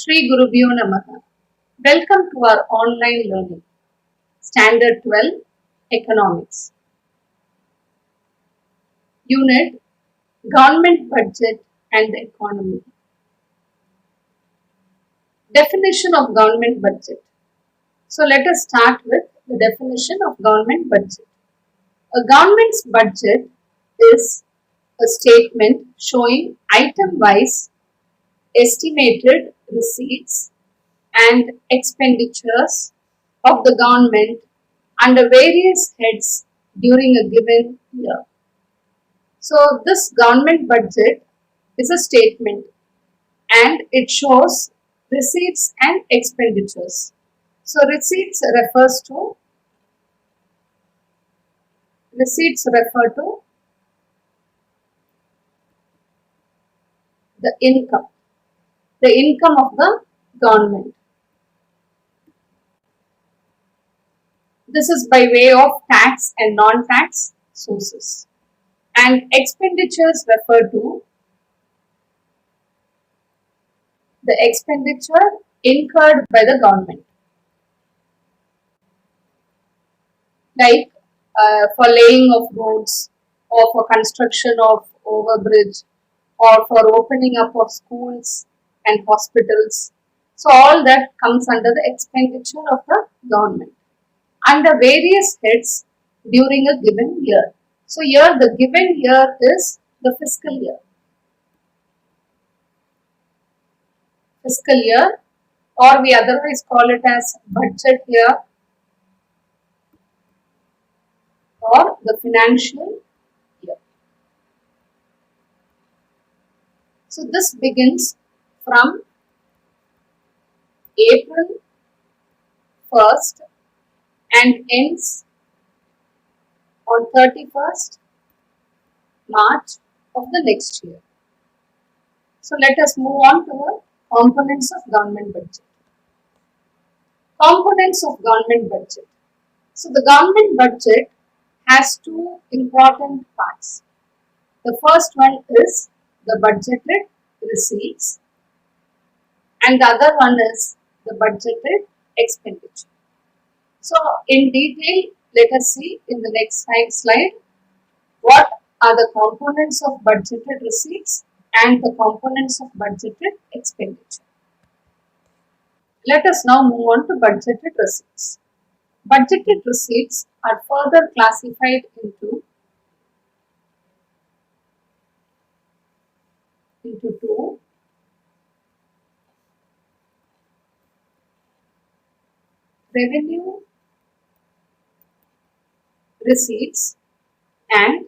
Shri Gurubhyo Namaha. Welcome to our online learning. Standard 12 Economics. Unit Government Budget and the Economy. Definition of Government Budget. So let us start with the definition of Government Budget. A government's budget is a statement showing item-wise estimated receipts and expenditures of the government under various heads during a given year. So this government budget is a statement and it shows receipts and expenditures. So receipts refer to the income of the government. This is by way of tax and non-tax sources. And expenditures refer to the expenditure incurred by the government, like for laying of roads or for construction of overbridge or for opening up of schools and hospitals. So all that comes under the expenditure of the government under various heads during a given year. So here the given year is the fiscal year. Fiscal year, or we otherwise call it as budget year or the financial year. So this begins from April 1st and ends on 31st March of the next year. So let us move on to the components of government budget. Components of government budget. So the government budget has two important parts. The first one is the budgeted receipts and the other one is the budgeted expenditure. So in detail, let us see in the next slide what are the components of budgeted receipts and the components of budgeted expenditure. Let us now move on to budgeted receipts. Budgeted receipts are further classified into two. Revenue receipts and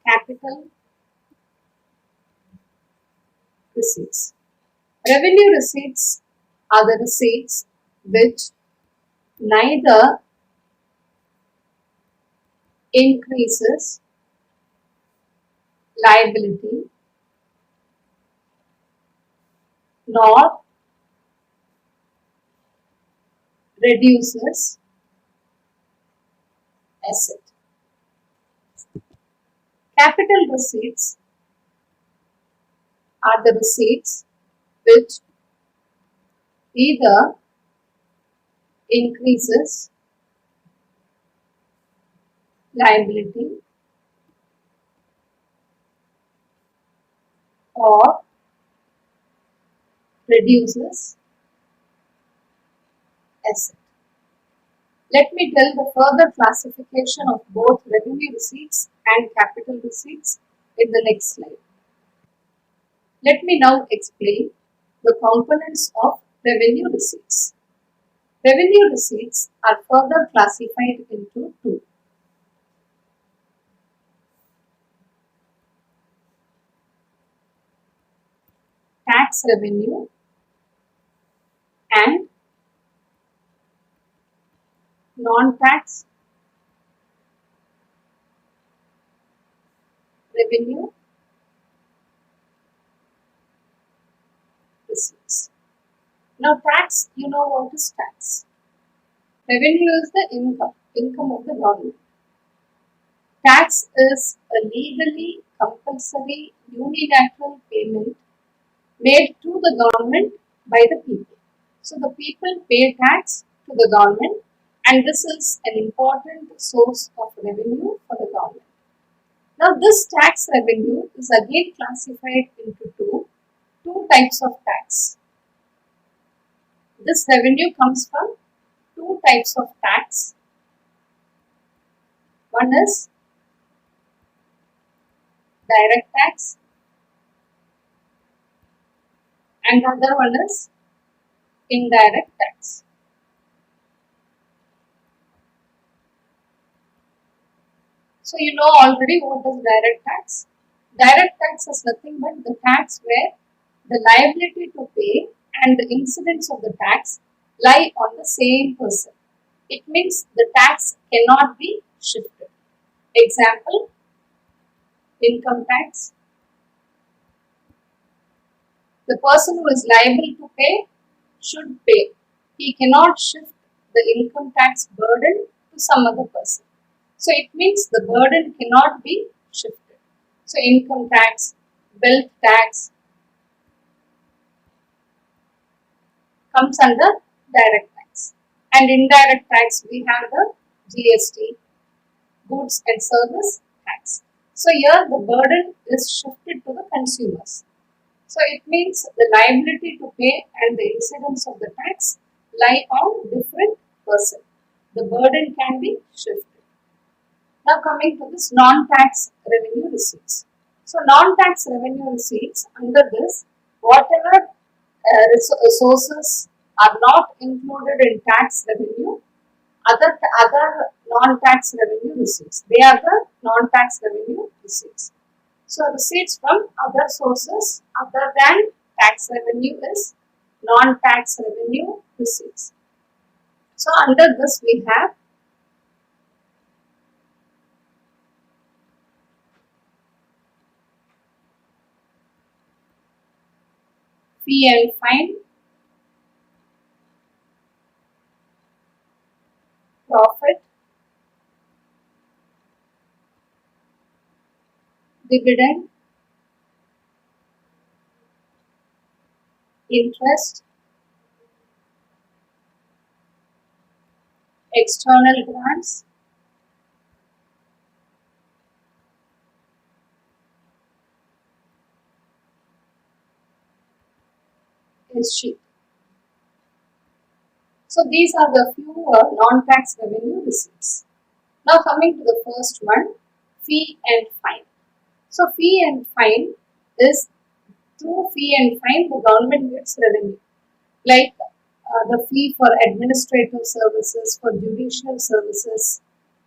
capital receipts. Revenue receipts are the receipts which neither increases liability nor reduces asset. Capital receipts are the receipts which either increases liability or reduces asset. Let me tell the further classification of both revenue receipts and capital receipts in the next slide. Let me now explain the components of revenue receipts. Revenue receipts are further classified into two. Tax revenue and non-tax revenue receipts. Now tax, you know what is tax. Revenue is the income of the government. Tax is a legally compulsory unilateral payment made to the government by the people. So the people pay tax to the government, and this is an important source of revenue for the government. Now this tax revenue is again classified into two types of tax. This revenue comes from two types of tax. One is direct tax and the other one is indirect tax. So you know already what is direct tax. Direct tax is nothing but the tax where the liability to pay and the incidence of the tax lie on the same person. It means the tax cannot be shifted. Example, income tax. The person who is liable to pay should pay. He cannot shift the income tax burden to some other person. So it means the burden cannot be shifted. So income tax, wealth tax comes under direct tax. And indirect tax we have the GST, goods and service tax. So here the burden is shifted to the consumers. So it means the liability to pay and the incidence of the tax lie on different person. The burden can be shifted. Now coming to this non-tax revenue receipts. So non-tax revenue receipts, under this, whatever sources are not included in tax revenue, other non-tax revenue receipts. They are the non-tax revenue receipts. So receipts from other sources other than tax revenue is non-tax revenue receipts. So under this we have fee and fine, profit, dividend, interest, external grants, sheet. So these are the few non-tax revenue receipts. Now coming to the first one, fee and fine. So fee and fine is through fee and fine the government gets revenue, like the fee for administrative services, for judicial services,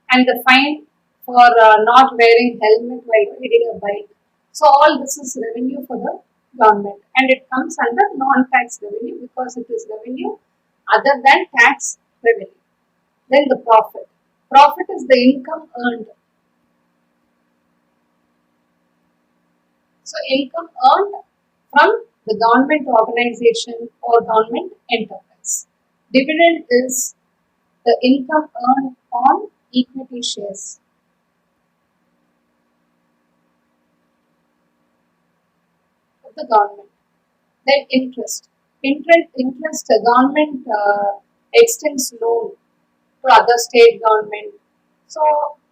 and the fine for not wearing helmet while riding a bike. So all this is revenue for the government, and it comes under non-tax revenue because it is revenue other than tax revenue. Then the profit. Profit is the income earned. So income earned from the government organization or government enterprise. Dividend is the income earned on equity shares. Of the government. Then interest. Interest the government extends loan to other state government. So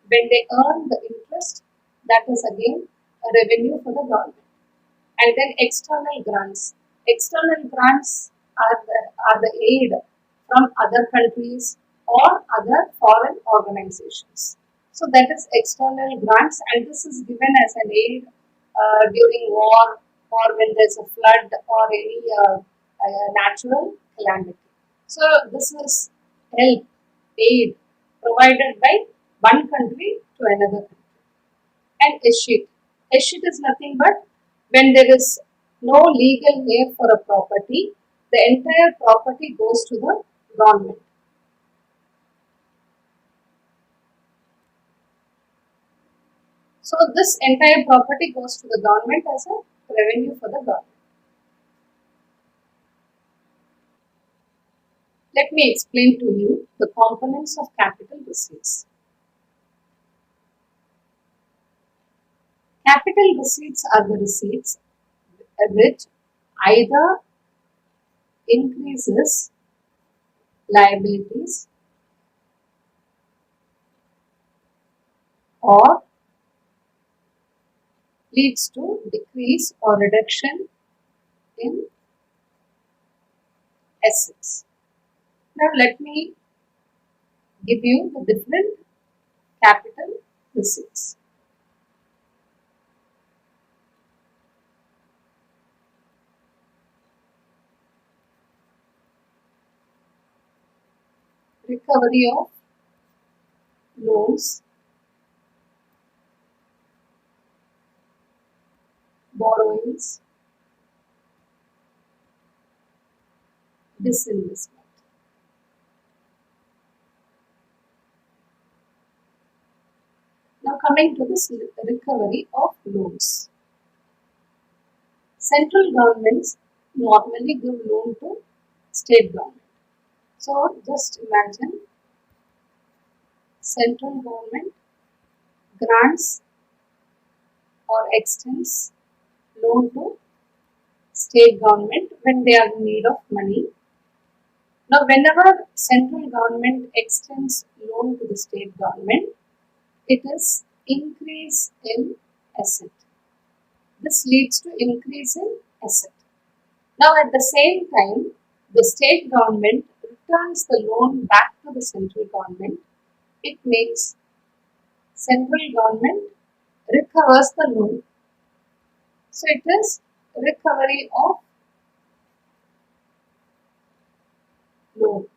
when they earn the interest, that is again a revenue for the government. And then external grants. External grants are the aid from other countries or other foreign organizations. So that is external grants, and this is given as an aid during war or when there is a flood or any natural calamity. So this is help, aid provided by one country to another country. And escheat. Escheat is nothing but when there is no legal heir for a property, the entire property goes to the government. So this entire property goes to the government as a revenue for the government. Let me explain to you the components of capital receipts. Capital receipts are the receipts which either increases liabilities or leads to decrease or reduction in assets. Now let me give you the different capital receipts. Recovery of loans, borrowings, disinvestment. Now coming to this recovery of loans. Central governments normally give loan to state government. So just imagine central government grants or extends loan to state government when they are in need of money. Now whenever central government extends loan to the state government, it is increase in asset. This leads to increase in asset. Now at the same time, the state government returns the loan back to the central government. It makes central government recovers the loan. So it is recovery of loan.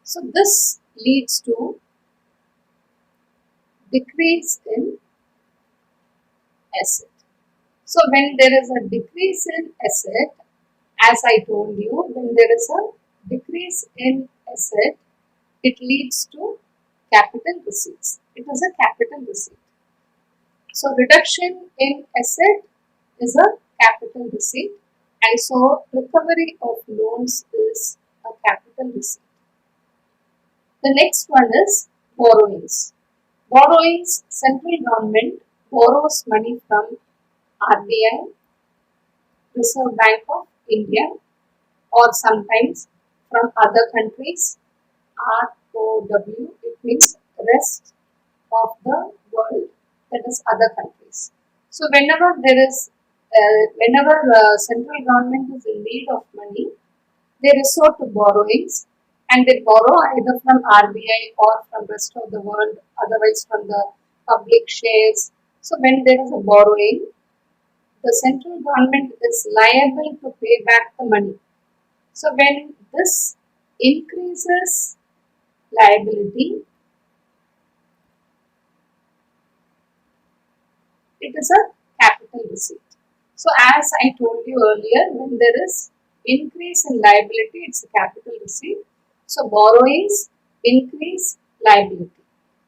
So this leads to decrease in asset. So when there is a decrease in asset, as I told you, when there is a decrease in asset, it leads to capital receipts. It is a capital receipt. So reduction in asset is a capital receipt, and so recovery of loans is a capital receipt. The next one is borrowings. Borrowings, central government borrows money from RBI, Reserve Bank of India, or sometimes from other countries. ROW, it means rest of the world, that is other countries. So whenever central government is in need of money, they resort to borrowings, and they borrow either from RBI or from rest of the world, otherwise from the public shares. So when there is a borrowing, the central government is liable to pay back the money. So when this increases liability, it is a capital receipt. So as I told you earlier, when there is increase in liability, it's a capital receipt. So borrowings increase liability.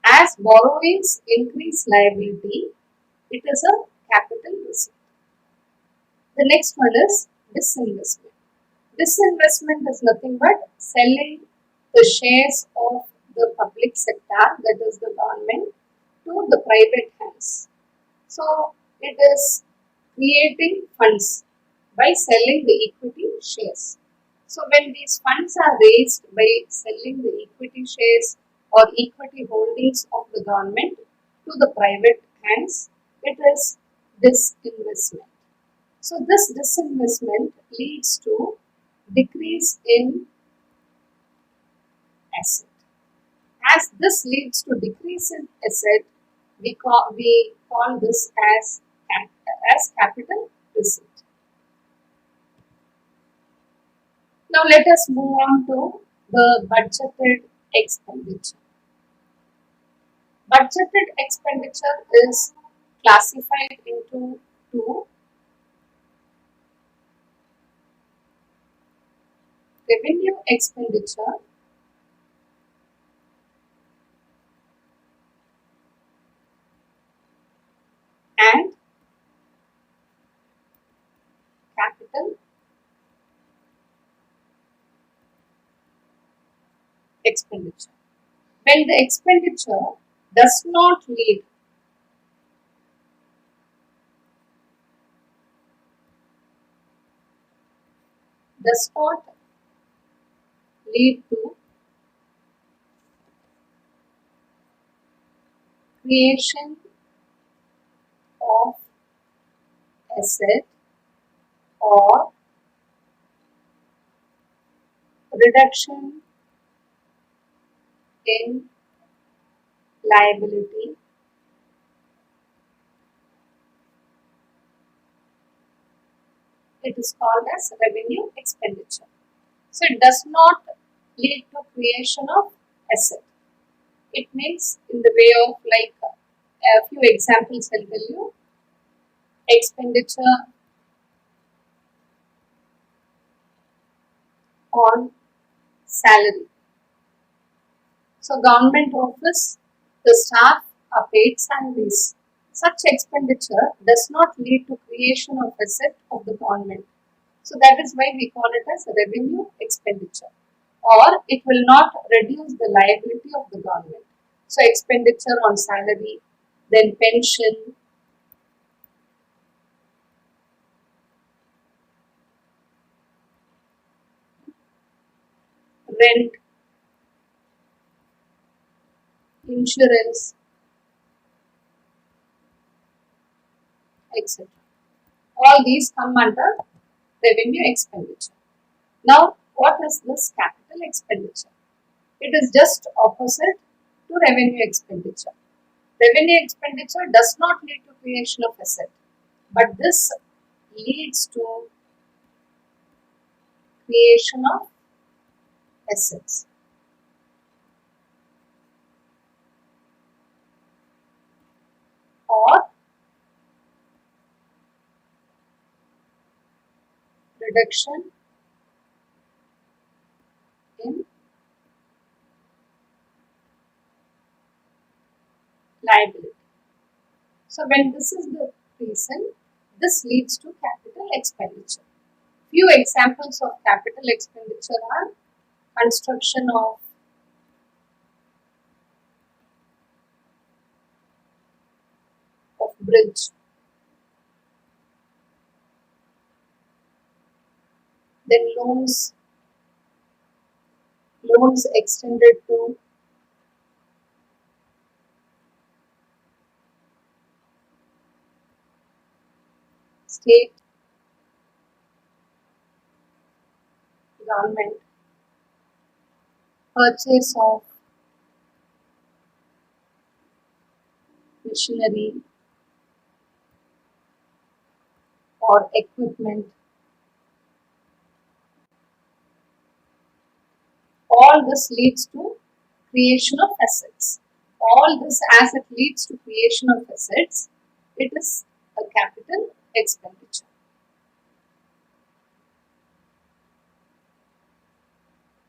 As borrowings increase liability, it is a capital receipt. The next one is disinvestment. Disinvestment is nothing but selling the shares of the public sector, that is the government, to the private hands. So it is creating funds by selling the equity shares. So when these funds are raised by selling the equity shares or equity holdings of the government to the private hands, it is disinvestment. So this disinvestment leads to decrease in asset. As this leads to decrease in asset, we call this as capital receipt. Now let us move on to the budgeted expenditure. Budgeted expenditure is classified into two: revenue expenditure and capital expenditure. When the expenditure does not lead does not lead to creation of asset or reduction in liability, it is called as revenue expenditure. So it does not lead to creation of asset. It means in the way of like a few examples I'll tell you. Expenditure on salary. So government office, the staff are paid salaries. Such expenditure does not lead to creation of asset of the government. So that is why we call it as revenue expenditure. Or it will not reduce the liability of the government. So expenditure on salary, then pension, rent, insurance, etc. All these come under revenue expenditure. Now, what is this capital expenditure? It is just opposite to revenue expenditure. Revenue expenditure does not lead to creation of asset, but this leads to creation of assets or reduction in liability. So when this is the reason, this leads to capital expenditure. Few examples of capital expenditure are construction of bridge, then loans extended to state government, purchase of machinery or equipment. All this leads to creation of assets. All this as it leads to creation of assets, it is a capital expenditure.